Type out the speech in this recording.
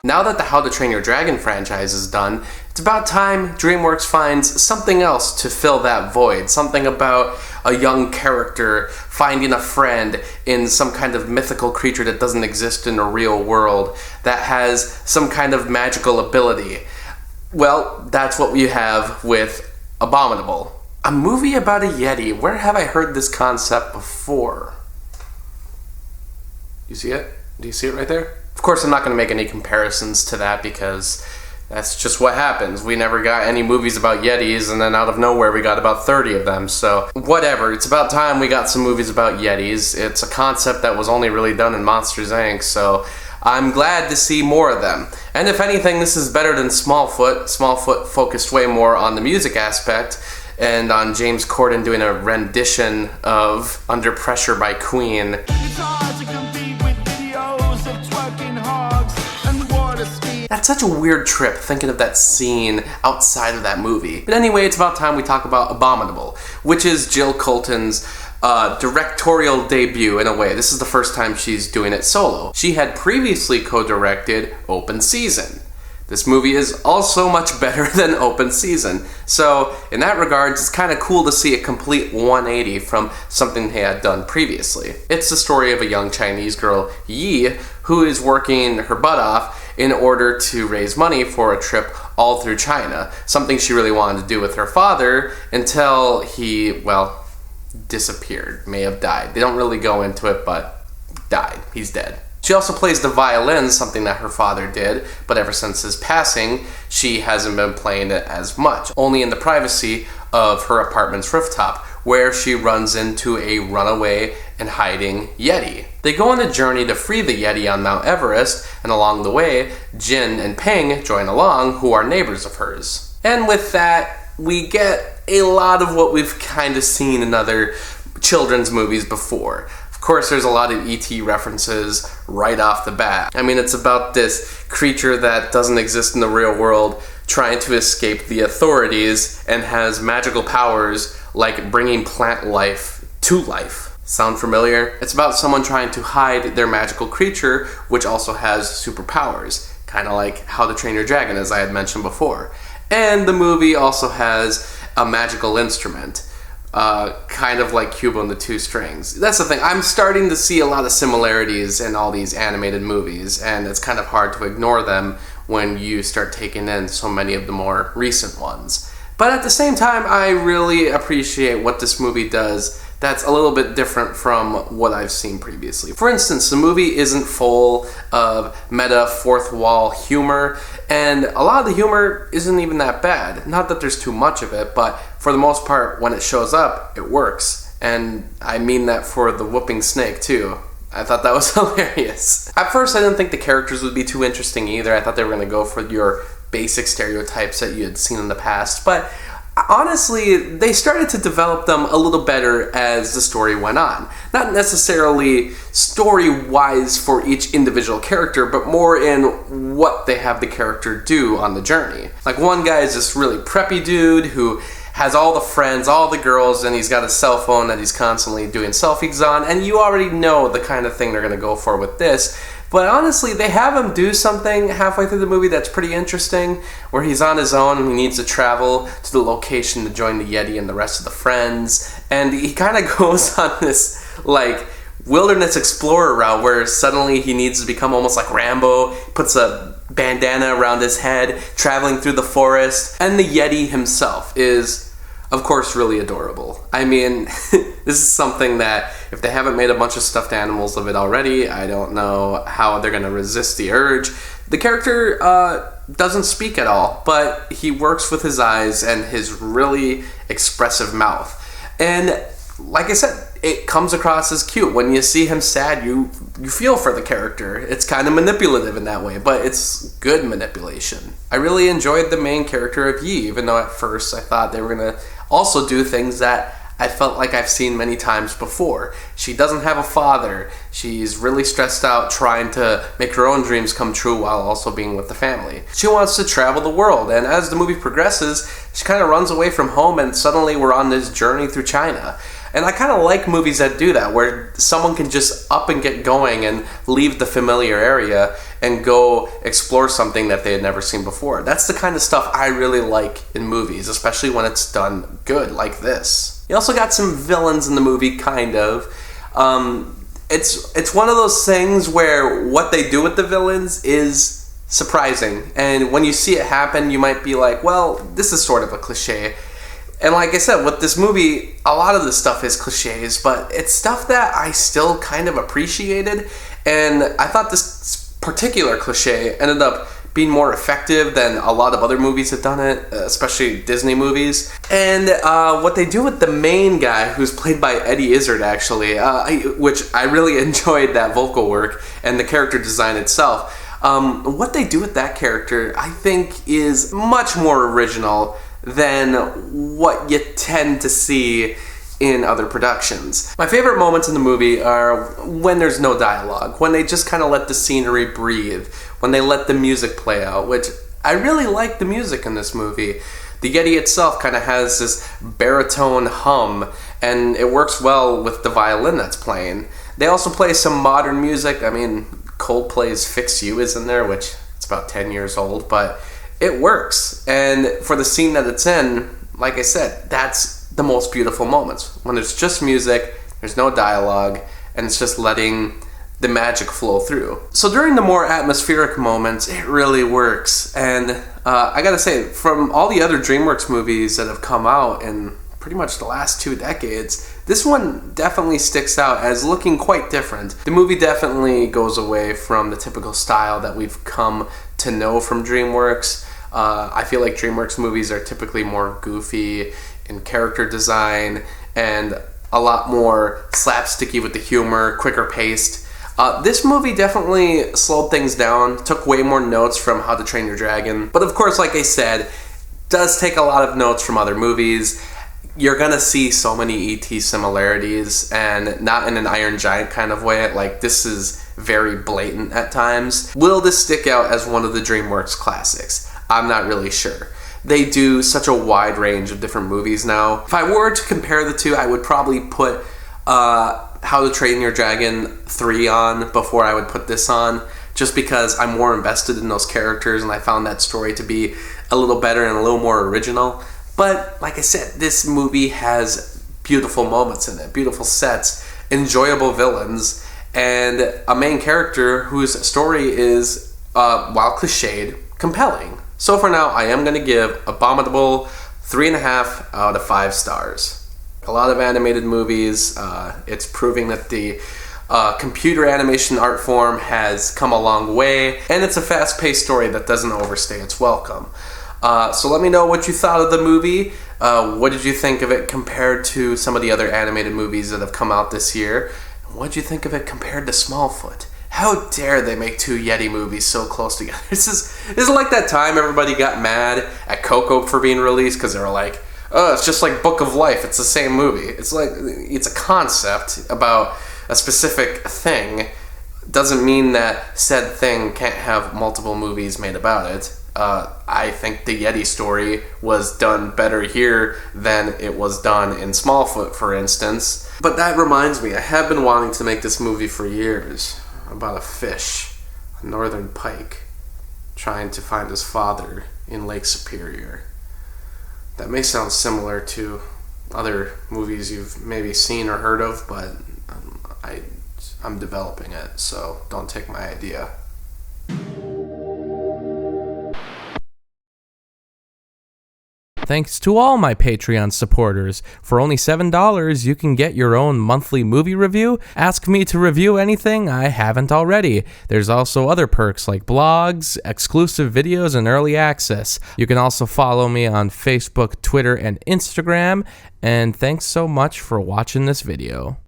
Now that the How to Train Your Dragon franchise is done, it's about time DreamWorks finds something else to fill that void. Something about a young character finding a friend in some kind of mythical creature that doesn't exist in the real world, that has some kind of magical ability. Well, that's what we have with Abominable. A movie about a Yeti. Where have I heard this concept before? You see it? Do you see it right there? Of course, I'm not going to make any comparisons to that because that's just what happens. We never got any movies about Yetis, and then out of nowhere we got about 30 of them. So, whatever. It's about time we got some movies about Yetis. It's a concept that was only really done in Monsters, Inc., so I'm glad to see more of them. And if anything, this is better than Smallfoot. Smallfoot focused way more on the music aspect and on James Corden doing a rendition of Under Pressure by Queen. That's such a weird trip, thinking of that scene outside of that movie. But anyway, it's about time we talk about Abominable, which is Jill Colton's directorial debut in a way. This is the first time she's doing it solo. She had previously co-directed Open Season. This movie is also much better than Open Season. So, in that regard, it's kind of cool to see a complete 180 from something they had done previously. It's the story of a young Chinese girl, Yi, who is working her butt off in order to raise money for a trip all through China. Something she really wanted to do with her father until he, well, disappeared, may have died. They don't really go into it, but died. He's dead. She also plays the violin, something that her father did, but ever since his passing, she hasn't been playing it as much, only in the privacy of her apartment's rooftop, where she runs into a runaway and hiding Yeti. They go on a journey to free the Yeti on Mount Everest, and along the way, Jin and Ping join along, who are neighbors of hers. And with that, we get a lot of what we've kind of seen in other children's movies before. Of course, there's a lot of E.T. references right off the bat. I mean, it's about this creature that doesn't exist in the real world trying to escape the authorities and has magical powers like bringing plant life to life. Sound familiar? It's about someone trying to hide their magical creature, which also has superpowers. Kind of like How to Train Your Dragon, as I had mentioned before. And the movie also has a magical instrument. Kind of like Cubo and the Two Strings. That's the thing, I'm starting to see a lot of similarities in all these animated movies, and it's kind of hard to ignore them when you start taking in so many of the more recent ones. But at the same time, I really appreciate what this movie does that's a little bit different from what I've seen previously. For instance, the movie isn't full of meta fourth wall humor, and a lot of the humor isn't even that bad. Not that there's too much of it, but for the most part, when it shows up, it works. And I mean that for the whooping snake too. I thought that was hilarious. At first, I didn't think the characters would be too interesting either. I thought they were going to go for your basic stereotypes that you had seen in the past, but honestly, they started to develop them a little better as the story went on. Not necessarily story-wise for each individual character, but more in what they have the character do on the journey. Like, one guy is this really preppy dude who has all the friends, all the girls, and he's got a cell phone that he's constantly doing selfies on, and you already know the kind of thing they're going to go for with this. But honestly, they have him do something halfway through the movie that's pretty interesting, where he's on his own and he needs to travel to the location to join the Yeti and the rest of the friends, and he kind of goes on this, like, wilderness explorer route where suddenly he needs to become almost like Rambo, puts a bandana around his head, traveling through the forest, and the Yeti himself is, of course, really adorable. I mean, this is something that, if they haven't made a bunch of stuffed animals of it already, I don't know how they're going to resist the urge. The character doesn't speak at all, but he works with his eyes and his really expressive mouth. And like I said, it comes across as cute. When you see him sad, you feel for the character. It's kind of manipulative in that way, but it's good manipulation. I really enjoyed the main character of Yi, even though at first I thought they were going to also do things that I felt like I've seen many times before. She doesn't have a father. She's really stressed out trying to make her own dreams come true while also being with the family. She wants to travel the world, and as the movie progresses, she kind of runs away from home and suddenly we're on this journey through China. And I kind of like movies that do that, where someone can just up and get going and leave the familiar area and go explore something that they had never seen before. That's the kind of stuff I really like in movies, especially when it's done good like this. You also got some villains in the movie, kind of. It's one of those things where what they do with the villains is surprising, and when you see it happen, you might be like, well, this is sort of a cliche. And like I said, with this movie, a lot of the stuff is cliches, but it's stuff that I still kind of appreciated, and I thought this particular cliche ended up being more effective than a lot of other movies have done it, especially Disney movies. And what they do with the main guy, who's played by Eddie Izzard, actually, which I really enjoyed that vocal work and the character design itself. What they do with that character, I think, is much more original than what you tend to see in other productions. My favorite moments in the movie are when there's no dialogue, when they just kind of let the scenery breathe, when they let the music play out, which I really like the music in this movie. The Yeti itself kind of has this baritone hum, and it works well with the violin that's playing. They also play some modern music. I mean, Coldplay's Fix You is in there, which it's about 10 years old, but it works. And for the scene that it's in, like I said, that's the most beautiful moments. When there's just music, there's no dialogue, and it's just letting the magic flow through. So during the more atmospheric moments, it really works. And I gotta say, from all the other DreamWorks movies that have come out in pretty much the last 2 decades, this one definitely sticks out as looking quite different. The movie definitely goes away from the typical style that we've come to know from DreamWorks. I feel like DreamWorks movies are typically more goofy in character design and a lot more slapsticky with the humor, quicker paced. This movie definitely slowed things down, took way more notes from How to Train Your Dragon. But of course, like I said, does take a lot of notes from other movies. You're gonna see so many E.T. similarities, and not in an Iron Giant kind of way. Like, this is very blatant at times. Will this stick out as one of the DreamWorks classics? I'm not really sure. They do such a wide range of different movies now. If I were to compare the two, I would probably put How to Train Your Dragon 3 on before I would put this on, just because I'm more invested in those characters and I found that story to be a little better and a little more original. But like I said, this movie has beautiful moments in it, beautiful sets, enjoyable villains, and a main character whose story is, while cliched, compelling. So for now, I am going to give Abominable 3.5 out of 5 stars. A lot of animated movies, it's proving that the computer animation art form has come a long way, and it's a fast-paced story that doesn't overstay its welcome. So let me know what you thought of the movie. What did you think of it compared to some of the other animated movies that have come out this year? What did you think of it compared to Smallfoot? How dare they make 2 Yeti movies so close together? This is like that time everybody got mad at Coco for being released because they were like, oh, it's just like Book of Life. It's the same movie. It's like, it's a concept about a specific thing. Doesn't mean that said thing can't have multiple movies made about it. I think the Yeti story was done better here than it was done in Smallfoot, for instance. But that reminds me, I have been wanting to make this movie for years about a fish, a northern pike, trying to find his father in Lake Superior. That may sound similar to other movies you've maybe seen or heard of, but I'm developing it, so don't take my idea. Thanks to all my Patreon supporters. For only $7, you can get your own monthly movie review. Ask me to review anything I haven't already. There's also other perks like blogs, exclusive videos, and early access. You can also follow me on Facebook, Twitter, and Instagram. And thanks so much for watching this video.